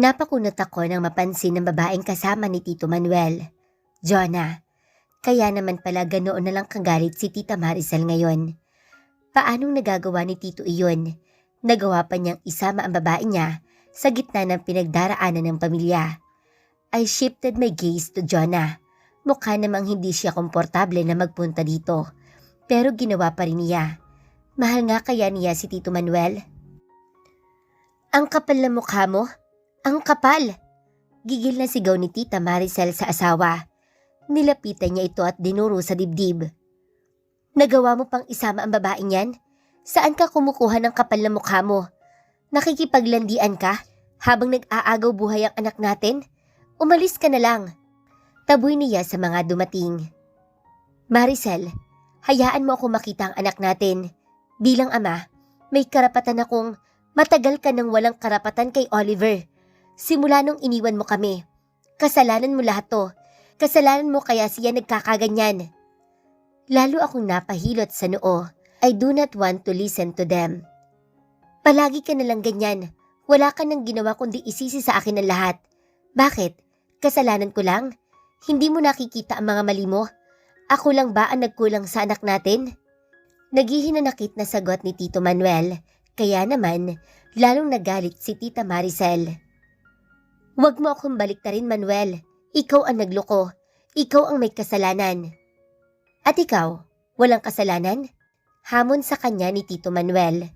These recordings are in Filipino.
Napakunot ako nang mapansin ng babaeng kasama ni Tito Manuel. Jonah, kaya naman pala ganoon na lang kagalit si Tita Maricel ngayon. Paanong nagagawa ni Tito iyon? Nagawa pa niyang isama ang babae niya sa gitna ng pinagdaraanan ng pamilya. I shifted my gaze to Jonah. Mukha namang hindi siya komportable na magpunta dito. Pero ginawa pa rin niya. Mahal nga kaya niya si Tito Manuel? Ang kapal na mukha mo? Ang kapal! Gigil na sigaw ni Tita Maricel sa asawa. Nilapitan niya ito at dinuro sa dibdib. Nagawa mo pang isama ang babaeng yan? Saan ka kumukuha ng kapal na mukha mo? Nakikipaglandian ka habang nag-aagaw buhay ang anak natin? Umalis ka na lang. Taboy niya sa mga dumating. Maricel, hayaan mo ako makita ang anak natin. Bilang ama, may karapatan akong matagal ka nang walang karapatan kay Oliver. Simula nung iniwan mo kami. Kasalanan mo lahat to. Kasalanan mo kaya siya nagkakaganyan. Lalo akong napahilot sa noo. I do not want to listen to them. Palagi ka nalang ganyan. Wala ka nang ginawa kundi isisi sa akin ang lahat. Bakit? Kasalanan ko lang? Hindi mo nakikita ang mga mali mo? Ako lang ba ang nagkulang sa anak natin? Naghihinanakit na sagot ni Tito Manuel. Kaya naman, lalong nagalit si Tita Maricel. Huwag mo akong baliktarin, Manuel. Ikaw ang nagloko. Ikaw ang may kasalanan. At ikaw, walang kasalanan? Hamon sa kanya ni Tito Manuel.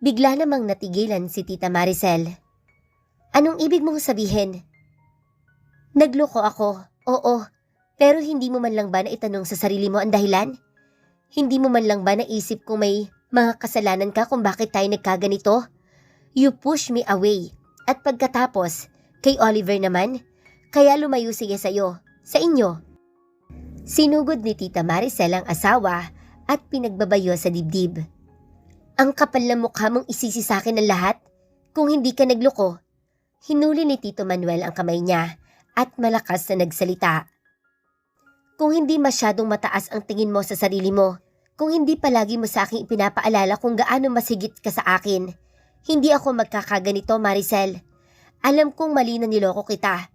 Bigla namang natigilan si Tita Maricel. Anong ibig mong sabihin? Nagloko ako, oo. Pero hindi mo man lang ba naitanong sa sarili mo ang dahilan? Hindi mo man lang ba naisip kung may mga kasalanan ka kung bakit tayo nagkaganito? You push me away. At pagkatapos, kay Oliver naman, kaya lumayo siya sa'yo, sa inyo. Sinugod ni Tita Maricel ang asawa at pinagbabayo sa dibdib. Ang kapal na mukha mong isisi sa akin ang lahat kung hindi ka nagloko. Hinuli ni Tito Manuel ang kamay niya at malakas na nagsalita. Kung hindi masyadong mataas ang tingin mo sa sarili mo, kung hindi palagi mo sa akin ipinapaalala kung gaano masigit ka sa akin, hindi ako magkakaganito, Maricel. Alam kong mali na niloko kita,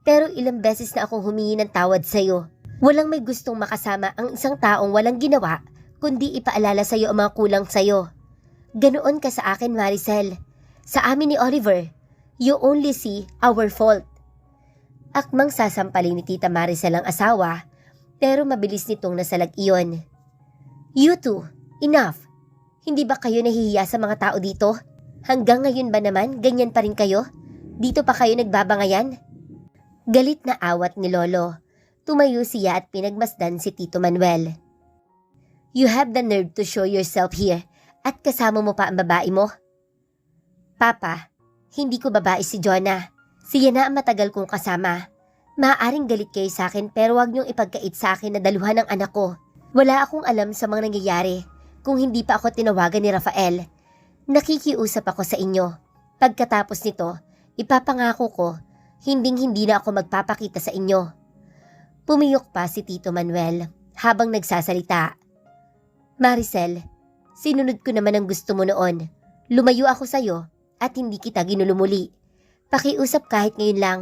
pero ilang beses na akong humingi ng tawad sa'yo. Walang may gustong makasama ang isang taong walang ginawa kundi ipaalala sa'yo ang mga kulang sa'yo. Ganoon ka sa akin, Maricel. Sa amin ni Oliver, you only see our fault. Akmang sasampalin ni Tita Maricel ang asawa, pero mabilis nitong nasalag iyon. You two, enough. Hindi ba kayo nahihiya sa mga tao dito? Hanggang ngayon ba naman, ganyan pa rin kayo? Dito pa kayo nagbabangayan? Galit na awat ni Lolo. Tumayo siya at pinagmasdan si Tito Manuel. You have the nerve to show yourself here at kasama mo pa ang babae mo? Papa, hindi ko babae si Jonah. Siya na ang matagal kong kasama. Maaaring galit kayo sa akin pero wag niyong ipagkait sa akin na daluhan ng anak ko. Wala akong alam sa mga nangyayari kung hindi pa ako tinawagan ni Rafael. Nakikiusap ako sa inyo. Pagkatapos nito, ipapangako ko, hinding-hindi na ako magpapakita sa inyo. Pumiyok pa si Tito Manuel habang nagsasalita. Maricel, sinunod ko naman ang gusto mo noon. Lumayo ako sa'yo at hindi kita ginulumuli. Pakiusap kahit ngayon lang.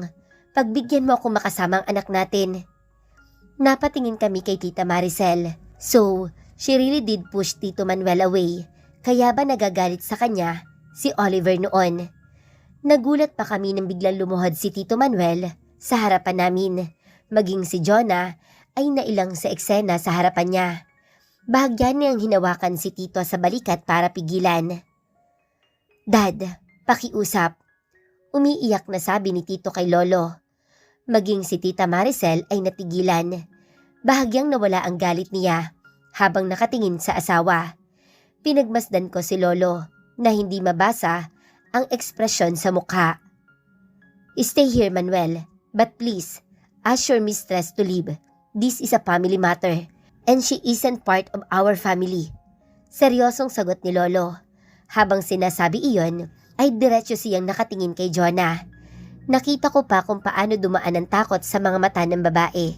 Pagbigyan mo akong makasama ang anak natin. Napatingin kami kay Tita Maricel. So, she really did push Tito Manuel away. Kaya ba nagagalit sa kanya si Oliver noon? Nagulat pa kami nang biglang lumuhod si Tito Manuel sa harapan namin. Maging si Jonah ay nailang sa eksena sa harapan niya. Bahagyan niyang hinawakan si Tito sa balikat para pigilan. Dad, pakiusap. Umiiyak na sabi ni Tito kay Lolo. Maging si Tita Maricel ay natigilan. Bahagyang nawala ang galit niya habang nakatingin sa asawa. Pinagmasdan ko si Lolo na hindi mabasa ang ekspresyon sa mukha. Stay here, Manuel, but please, ask your mistress to leave. This is a family matter and she isn't part of our family. Seryosong sagot ni Lolo. Habang sinasabi iyon, ay diretso siyang nakatingin kay Jonah. Nakita ko pa kung paano dumaan ang takot sa mga mata ng babae.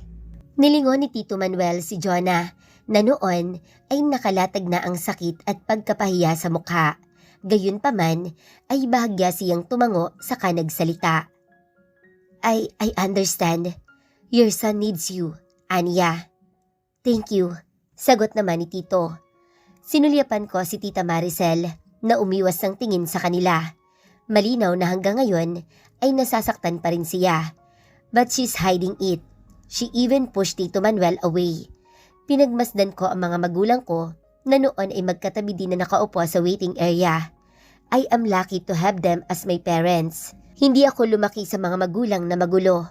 Nilingon ni Tito Manuel si Jonah na noon ay nakalatag na ang sakit at pagkapahiya sa mukha. Gayunpaman ay bahagya siyang tumango saka nagsalita. I understand. Your son needs you, Anya. Thank you, sagot naman ni Tito. Sinulyapan ko si Tita Maricel na umiwas ng tingin sa kanila. Malinaw na hanggang ngayon ay nasasaktan pa rin siya. But she's hiding it. She even pushed Tito Manuel away. Pinagmasdan ko ang mga magulang ko na noon ay magkatabi din na nakaupo sa waiting area. I am lucky to have them as my parents. Hindi ako lumaki sa mga magulang na magulo.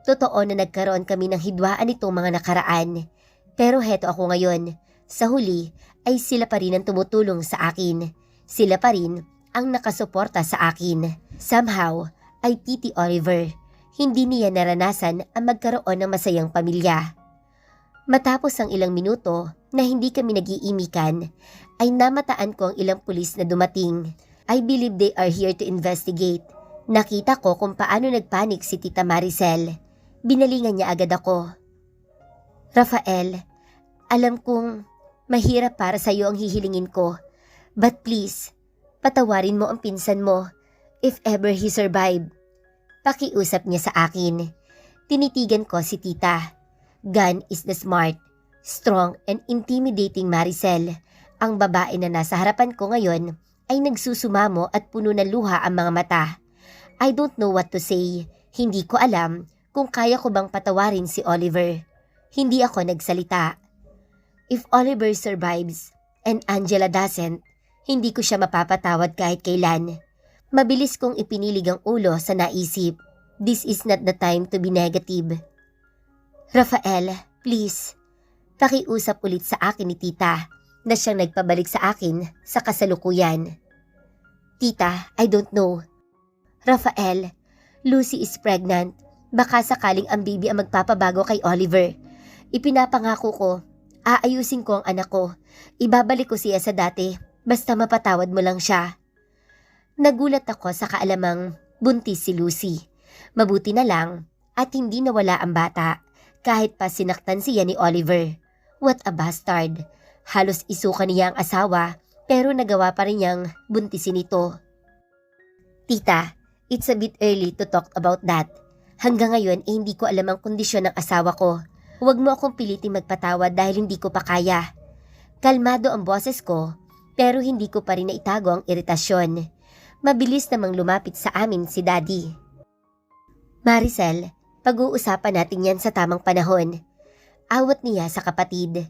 Totoo na nagkaroon kami ng hidwaan nitong mga nakaraan. Pero heto ako ngayon. Sa huli ay sila pa rin ang tumutulong sa akin. Sila pa rin ang nakasuporta sa akin. Somehow ay Titi Oliver, hindi niya naranasan ang magkaroon ng masayang pamilya. Matapos ang ilang minuto na hindi kami nag-iimikan, ay namataan ko ang ilang pulis na dumating. I believe they are here to investigate. Nakita ko kung paano nagpanik si Tita Maricel. Binalingan niya agad ako. Rafael, alam kong mahirap para sa iyo ang hihilingin ko. But please, patawarin mo ang pinsan mo if ever he survive. Pakiusap niya sa akin. Tinitigan ko si Tita. Gun is the smart, strong and intimidating Maricel. Ang babae na nasa harapan ko ngayon ay nagsusumamo at puno ng luha ang mga mata. I don't know what to say. Hindi ko alam kung kaya ko bang patawarin si Oliver. Hindi ako nagsalita. If Oliver survives and Angela doesn't, hindi ko siya mapapatawad kahit kailan. Mabilis kong ipinilig ang ulo sa naisip. This is not the time to be negative. Rafael, please. Pakiusap ulit sa akin ni Tita na siyang nagpabalik sa akin sa kasalukuyan. Tita, I don't know. Rafael, Lucy is pregnant. Baka sakaling ang baby ang magpapabago kay Oliver. Ipinapangako ko, aayusin ko ang anak ko. Ibabalik ko siya sa dati, basta mapatawad mo lang siya. Nagulat ako sa kaalamang buntis si Lucy. Mabuti na lang at hindi nawala ang bata. Kahit pa sinaktan siya ni Oliver. What a bastard. Halos isuka niya ang asawa pero nagawa pa rin niyang buntisin ito. Tita, it's a bit early to talk about that. Hanggang ngayon hindi ko alam ang kondisyon ng asawa ko. Huwag mo akong piliting magpatawad dahil hindi ko pa kaya. Kalmado ang boses ko pero hindi ko pa rin naitago ang iritasyon. Mabilis namang lumapit sa amin si Daddy. Maricel, pag-uusapan natin yan sa tamang panahon. Awat niya sa kapatid.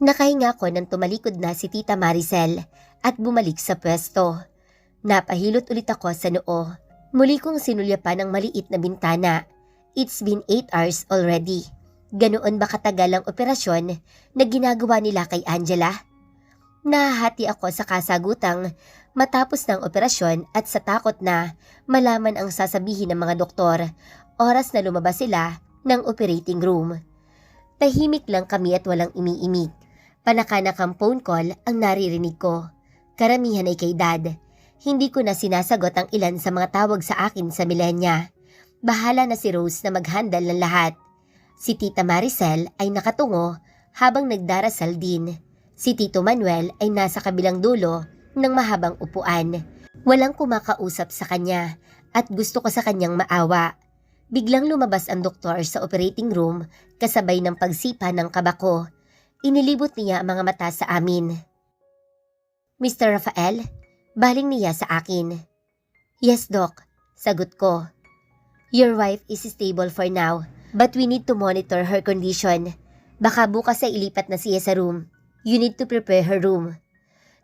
Nakahinga ko nang tumalikod na si Tita Maricel at bumalik sa pwesto. Napahilot ulit ako sa noo. Muli kong sinulyapan ang maliit na bintana. It's been 8 hours already. Ganoon ba katagal ang operasyon na ginagawa nila kay Angela? Nahahati ako sa kasagutang matapos ng operasyon at sa takot na malaman ang sasabihin ng mga doktor oras na lumabas sila ng operating room. Tahimik lang kami at walang imi-imik. Panakanakang phone call ang naririnig ko. Karamihan ay kay Dad. Hindi ko na sinasagot ang ilan sa mga tawag sa akin sa Milenya. Bahala na si Rose na mag-handle ng lahat. Si Tita Maricel ay nakatungo habang nagdarasal din. Si Tito Manuel ay nasa kabilang dulo ng mahabang upuan. Walang kumakausap sa kanya at gusto ko sa kanyang maawa. Biglang lumabas ang doktor sa operating room kasabay ng pagsipa ng kaba ko. Inilibot niya ang mga mata sa amin. Mr. Rafael, baling niya sa akin. Yes, Doc, sagot ko. Your wife is stable for now, but we need to monitor her condition. Baka bukas ay ilipat na siya sa room. You need to prepare her room.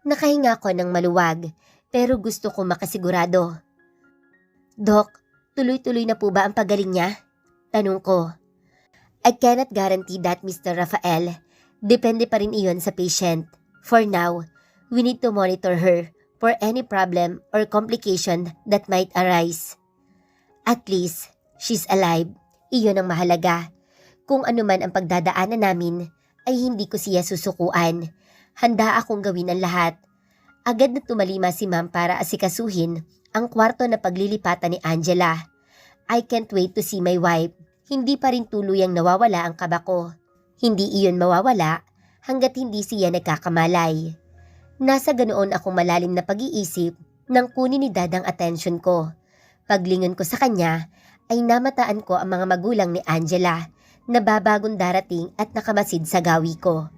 Nakahinga ko ng maluwag, pero gusto ko makasigurado. Doc, tuloy-tuloy na po ba ang pagaling niya? Tanong ko. I cannot guarantee that, Mr. Rafael. Depende pa rin iyon sa patient. For now, we need to monitor her for any problem or complication that might arise. At least, she's alive. Iyon ang mahalaga. Kung ano man ang pagdadaanan namin, ay hindi ko siya susukuan. Handa akong gawin ang lahat. Agad na tumalima si Ma'am para asikasuhin ang kwarto na paglilipatan ni Angela. I can't wait to see my wife. Hindi pa rin tuluyang nawawala ang kaba ko. Hindi iyon mawawala hanggat hindi siya nagkakamalay. Nasa ganoon akong malalim na pag-iisip nang kunin ni Dad ang atensyon ko. Paglingon ko sa kanya ay namataan ko ang mga magulang ni Angela na babagong darating at nakamasid sa gawi ko.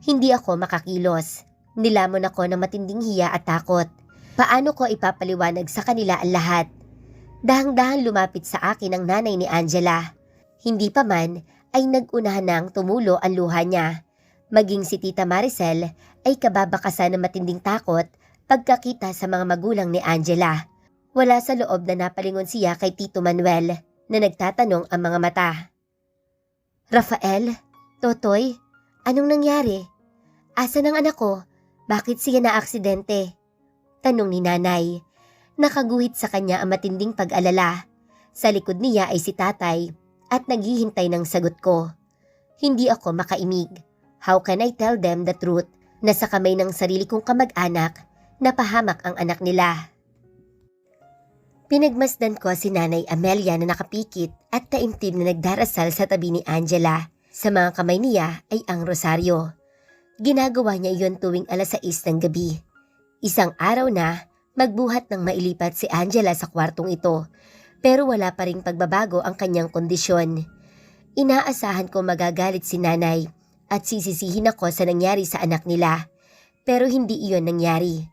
Hindi ako makakilos. Nilamon ako ng matinding hiya at takot. Paano ko ipapaliwanag sa kanila ang lahat? Dahang-dahang lumapit sa akin ang nanay ni Angela. Hindi pa man ay nag-unahan ng tumulo ang luha niya. Maging si Tita Maricel ay kababakasan ng matinding takot pagkakita sa mga magulang ni Angela. Wala sa loob na napalingon siya kay Tito Manuel na nagtatanong ang mga mata. Rafael? Totoy? Anong nangyari? Asan ang anak ko? Bakit siya na-aksidente? Tanong ni nanay. Nakaguhit sa kanya ang matinding pag-alala. Sa likod niya ay si tatay at naghihintay ng sagot ko. Hindi ako makaimig. How can I tell them the truth na sa kamay ng sarili kong kamag-anak napahamak ang anak nila? Pinagmasdan ko si Nanay Amelia na nakapikit at taimtim na nagdarasal sa tabi ni Angela. Sa mga kamay niya ay ang rosaryo. Ginagawa niya iyon tuwing 6:00 ng gabi. Isang araw na magbuhat ng mailipat si Angela sa kwartong ito, pero wala pa ring pagbabago ang kanyang kondisyon. Inaasahan ko magagalit si nanay at sisisihin ako sa nangyari sa anak nila, pero hindi iyon nangyari.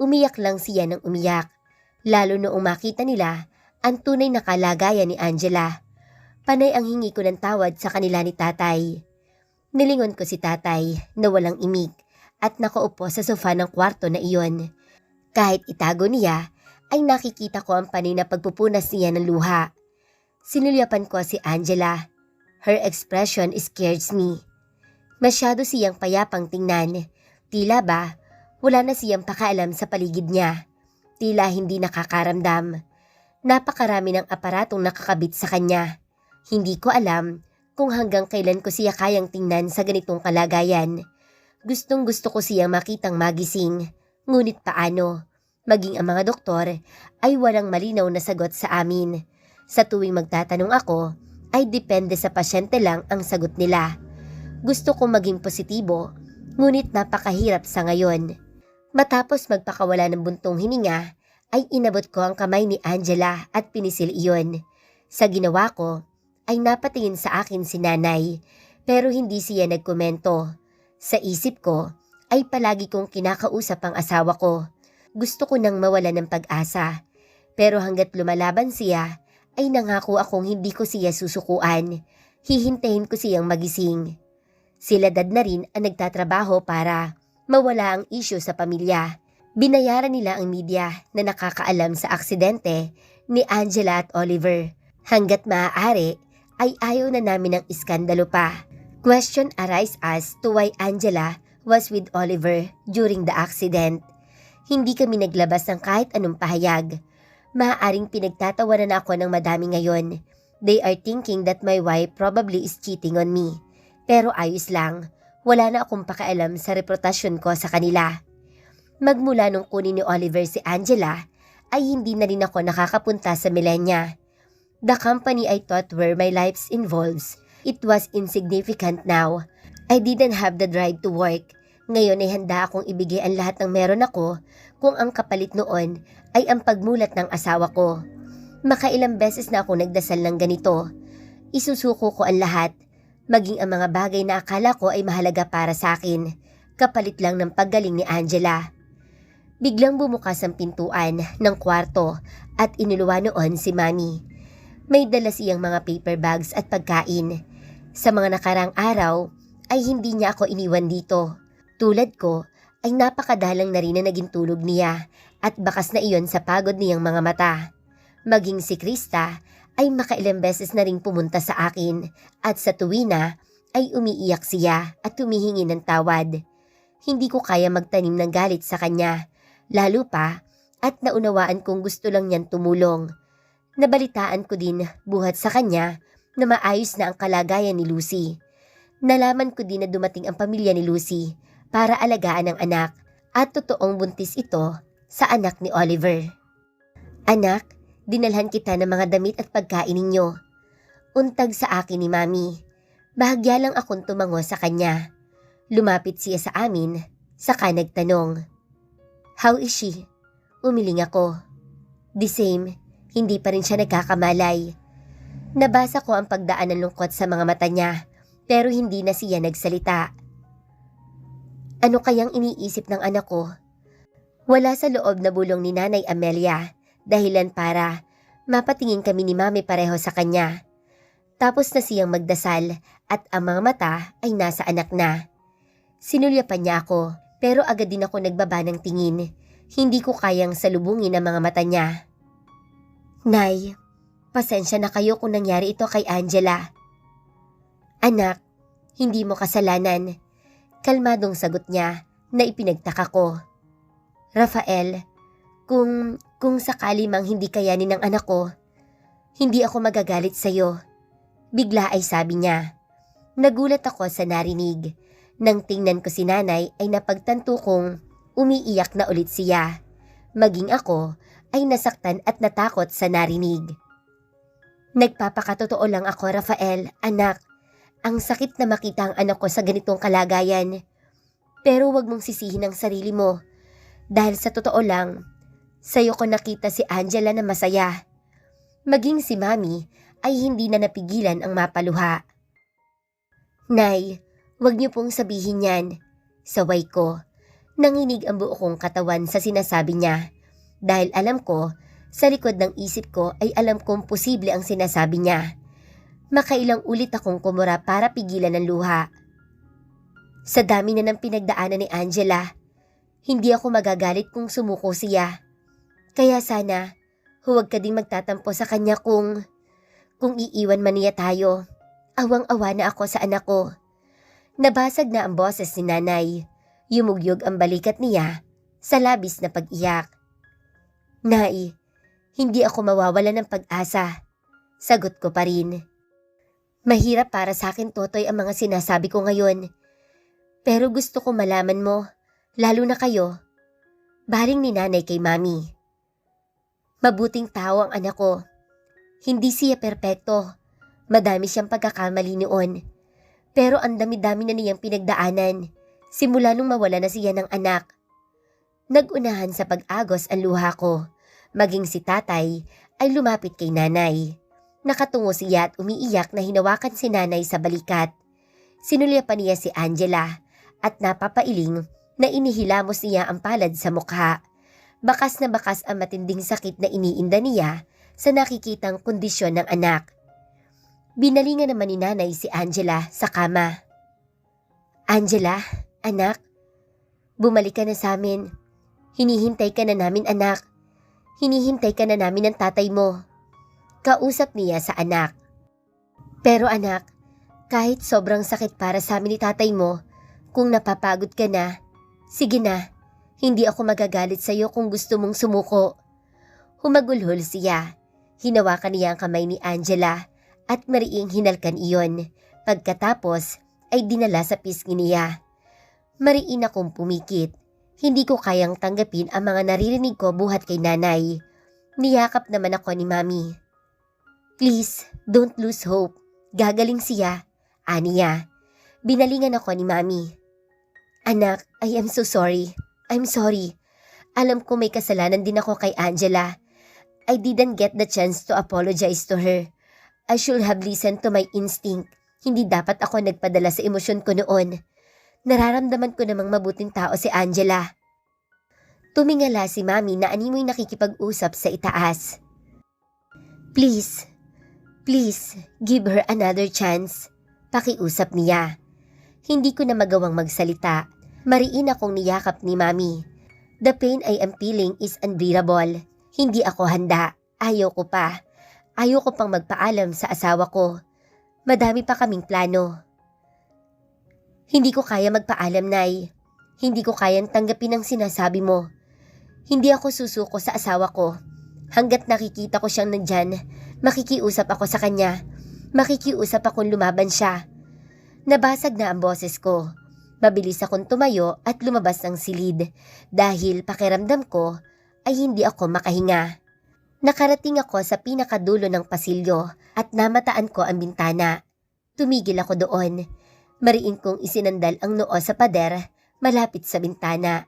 Umiyak lang siya ng umiyak, lalo noong makita nila ang tunay na kalagayan ni Angela. Panay ang hingi ko ng tawad sa kanila ni tatay. Nilingon ko si tatay na walang imig at nakaupo sa sofa ng kwarto na iyon. Kahit itago niya, ay nakikita ko ang panay na pagpupunas niya ng luha. Sinulyapan ko si Angela. Her expression scares me. Masyado siyang payapang tingnan. Tila ba, wala na siyang pakaalam sa paligid niya. Tila hindi nakakaramdam. Napakarami ng aparatong nakakabit sa kanya. Hindi ko alam kung hanggang kailan ko siya kayang tingnan sa ganitong kalagayan. Gustong gusto ko siyang makitang magising. Ngunit paano? Maging ang mga doktor ay walang malinaw na sagot sa amin. Sa tuwing magtatanong ako, ay depende sa pasyente lang ang sagot nila. Gusto kong maging positibo, ngunit napakahirap sa ngayon. Matapos magpakawala ng buntong hininga, ay inabot ko ang kamay ni Angela at pinisil iyon. Sa ginawa ko, ay napatingin sa akin si nanay, pero hindi siya nagkomento. Sa isip ko, ay palagi kong kinakausap ang asawa ko. Gusto ko nang mawala ng pag-asa, pero hanggat lumalaban siya, ay nangako akong hindi ko siya susukuan. Hihintayin ko siyang magising. Sila dad na rin ang nagtatrabaho para mawala ang isyu sa pamilya. Binayaran nila ang media na nakakaalam sa aksidente ni Angela at Oliver. Hanggat maaari ay ayaw na namin ng iskandalo pa. Question arise as to why Angela was with Oliver during the accident. Hindi kami naglabas ng kahit anong pahayag. Maaaring pinagtatawanan ako ng madami ngayon. They are thinking that my wife probably is cheating on me. Pero ayos lang, wala na akong pakialam sa reputasyon ko sa kanila. Magmula nung kunin ni Oliver si Angela, ay hindi na rin ako nakakapunta sa Millenia. The company I thought where my life involves, it was insignificant now. I didn't have the drive to work. Ngayon ay handa akong ibigay ang lahat ng meron ako kung ang kapalit noon ay ang pagmulat ng asawa ko. Makailang beses na ako nagdasal ng ganito. Isusuko ko ang lahat. Maging ang mga bagay na akala ko ay mahalaga para sa akin, kapalit lang ng paggaling ni Angela. Biglang bumukas ang pintuan ng kwarto at inuluwa noon si Mami. May dala siyang mga paper bags at pagkain. Sa mga nakarang araw ay hindi niya ako iniwan dito. Tulad ko ay napakadalang na rin na naging tulog niya at bakas na iyon sa pagod niyang mga mata. Maging si Krista ay makailang beses na ring pumunta sa akin at sa tuwi na ay umiiyak siya at humihingi ng tawad. Hindi ko kaya magtanim ng galit sa kanya, lalo pa at naunawaan kong gusto lang niyan tumulong. Nabalitaan ko din buhat sa kanya na maayos na ang kalagayan ni Lucy. Nalaman ko din na dumating ang pamilya ni Lucy para alagaan ang anak at totoong buntis ito sa anak ni Oliver. Anak, dinalhan kita ng mga damit at pagkain ninyo. Untag sa akin ni Mami. Bahagya lang akong tumango sa kanya. Lumapit siya sa amin, saka nagtanong. How is she? Umiling ako. The same, hindi pa rin siya nagkakamalay. Nabasa ko ang pagdaan ng lungkot sa mga mata niya, pero hindi na siya nagsalita. Ano kayang iniisip ng anak ko? Wala sa loob na bulong ni Nanay Amelia, dahilan para mapatingin kami ni Mami pareho sa kanya. Tapos na siyang magdasal at ang mga mata ay nasa anak na. Sinulyapan niya ako, pero agad din ako nagbaba ng tingin. Hindi ko kayang salubungin ang mga mata niya. Nay, pasensya na kayo kung nangyari ito kay Angela. Anak, hindi mo kasalanan. Kalmadong sagot niya na ipinagtaka ko. Rafael, kung sakali mang hindi kayanin ng anak ko, hindi ako magagalit sa'yo. Bigla ay sabi niya. Nagulat ako sa narinig. Nang tingnan ko si Nanay ay napagtanto kong umiiyak na ulit siya. Maging ako ay nasaktan at natakot sa narinig. Nagpapakatotoo lang ako, Rafael, anak. Ang sakit na makita ang anak ko sa ganitong kalagayan. Pero wag mong sisihin ang sarili mo. Dahil sa totoo lang, sa'yo ko nakita si Angela na masaya. Maging si Mami ay hindi na napigilan ang mapaluha. Nay, wag niyo pong sabihin yan. Saway ko. Nanginig ang buo kong katawan sa sinasabi niya. Dahil alam ko, sa likod ng isip ko ay alam kong posible ang sinasabi niya. Makailang ulit akong kumura para pigilan ang luha. Sa dami na ng pinagdaanan ni Angela, hindi ako magagalit kung sumuko siya. Kaya sana, huwag ka ding magtatampo sa kanya kung iiwan man niya tayo. Awang-awa na ako sa anak ko. Nabasag na ang boses ni Nanay. Yumugyog ang balikat niya sa labis na pag-iyak. Nay, hindi ako mawawala ng pag-asa. Sagot ko pa rin. Mahirap para sa akin, Totoy, ang mga sinasabi ko ngayon. Pero gusto ko malaman mo, lalo na kayo. Baling ni Nanay kay Mami. Mabuting tao ang anak ko. Hindi siya perpekto. Madami siyang pagkakamali noon. Pero ang dami-dami na niyang pinagdaanan simula nung mawala na siya ng anak. Nagunahan sa pag-agos ang luha ko. Maging si Tatay ay lumapit kay Nanay. Nakatungo siya at umiiyak na hinawakan si Nanay sa balikat. Sinulyapan niya si Angela at napapailing na inihilamos niya ang palad sa mukha. Bakas na bakas ang matinding sakit na iniinda niya sa nakikitang kondisyon ng anak. Binalingan naman ni Nanay si Angela sa kama. Angela, anak, bumalik ka na sa amin. Hinihintay ka na namin, anak. Hinihintay ka na namin ng tatay mo. Kausap niya sa anak. Pero anak, kahit sobrang sakit para sa amin ni tatay mo, kung napapagod ka na, sige na, hindi ako magagalit sa iyo kung gusto mong sumuko. Humagulhol siya. Hinawakan niya ang kamay ni Angela at mariing hinalkan iyon. Pagkatapos ay dinala sa pisngi niya. Mariin akong pumikit. Hindi ko kayang tanggapin ang mga naririnig ko buhat kay Nanay. Niyakap naman ako ni Mami. Please, don't lose hope. Gagaling siya. Aniya. Binalingan ako ni Mami. Anak, I am so sorry. I'm sorry. Alam ko may kasalanan din ako kay Angela. I didn't get the chance to apologize to her. I should have listened to my instinct. Hindi dapat ako nagpadala sa emosyon ko noon. Nararamdaman ko namang mabuting tao si Angela. Tumingala si Mami na animoy nakikipag-usap sa itaas. Please, give her another chance. Pakiusap niya. Hindi ko na magawang magsalita. Mariin akong niyakap ni Mami. The pain I am feeling is unbearable. Hindi ako handa. Ayaw ko pa. Ayaw ko pang magpaalam sa asawa ko. Madami pa kaming plano. Hindi ko kaya magpaalam, Nay. Hindi ko kayang tanggapin ang sinasabi mo. Hindi ako susuko sa asawa ko. Hanggat nakikita ko siyang nandyan, makikiusap ako sa kanya. Makikiusap akong lumaban siya. Nabasag na ang boses ko. Mabilis akong tumayo at lumabas ng silid dahil pakiramdam ko ay hindi ako makahinga. Nakarating ako sa pinakadulo ng pasilyo at namataan ko ang bintana. Tumigil ako doon. Mariin kong isinandal ang noo sa pader malapit sa bintana.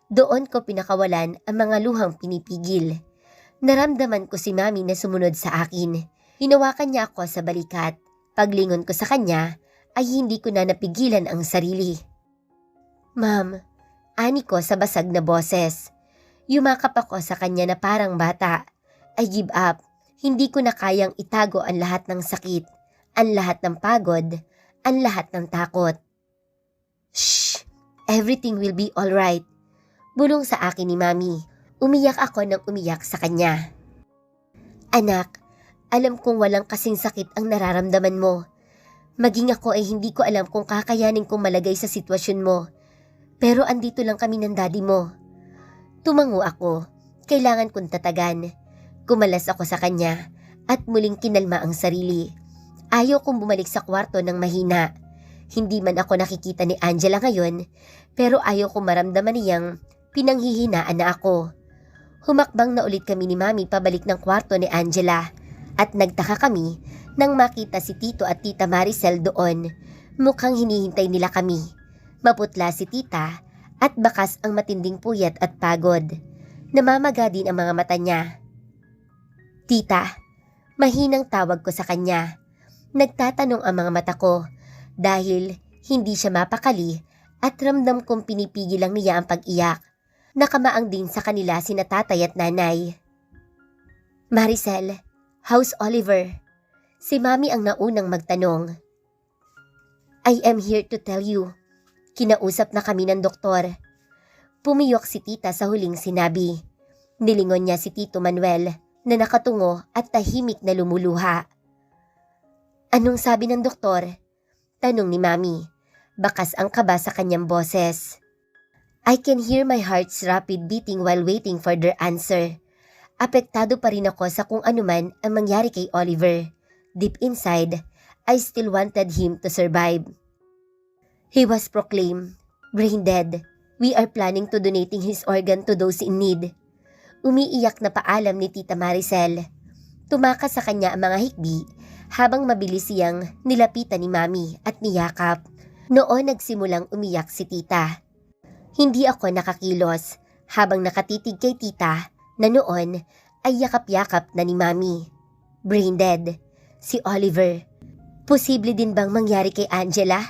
Doon ko pinakawalan ang mga luhang pinipigil. Naramdaman ko si Mami na sumunod sa akin. Hinawakan niya ako sa balikat. Paglingon ko sa kanya ay hindi ko na napigilan ang sarili. Ma'am, ani ko sa basag na boses. Yumakap ako sa kanya na parang bata. I give up. Hindi ko na kayang itago ang lahat ng sakit, ang lahat ng pagod, ang lahat ng takot. Shh! Everything will be alright. Bulong sa akin ni Mami. Umiyak ako nang umiyak sa kanya. Anak, alam kong walang kasing sakit ang nararamdaman mo. Maging ako ay hindi ko alam kung kakayanin kong malagay sa sitwasyon mo. Pero andito lang kami ng daddy mo. Tumango ako. Kailangan kong tatagan. Kumalas ako sa kanya at muling kinalma ang sarili. Ayaw kong bumalik sa kwarto ng mahina. Hindi man ako nakikita ni Angela ngayon, pero ayaw kong maramdaman niyang pinanghihinaan na ako. Humakbang na ulit kami ni Mami pabalik ng kwarto ni Angela at nagtaka kami nang makita si Tito at Tita Maricel doon. Mukhang hinihintay nila kami. Maputla si Tita at bakas ang matinding puyat at pagod. Namamaga din ang mga mata niya. Tita, mahinang tawag ko sa kanya. Nagtatanong ang mga mata ko dahil hindi siya mapakali at ramdam kong pinipigil lang niya ang pag-iyak. Nakamaang din sa kanila sina tatay at nanay. Maricel, how's Oliver? Si Mami ang naunang magtanong. I am here to tell you. Kinausap na kami ng doktor. Pumiyok si Tita sa huling sinabi. Nilingon niya si Tito Manuel na nakatungo at tahimik na lumuluha. Anong sabi ng doktor? Tanong ni Mami. Bakas ang kaba sa kanyang boses. I can hear my heart's rapid beating while waiting for their answer. Apektado pa rin ako sa kung anuman ang mangyari kay Oliver. Deep inside, I still wanted him to survive. He was proclaimed brain dead. We are planning to donating his organ to those in need. Umiiyak na paalam ni Tita Maricel. Tumakas sa kanya ang mga hikbi habang mabilis siyang nilapitan ni Mami at niyakap. Noon nagsimulang umiyak si Tita. Hindi ako nakakilos habang nakatitig kay Tita na noon ay yakap-yakap na ni Mami. Brain dead. Si Oliver. Posible din bang mangyari kay Angela?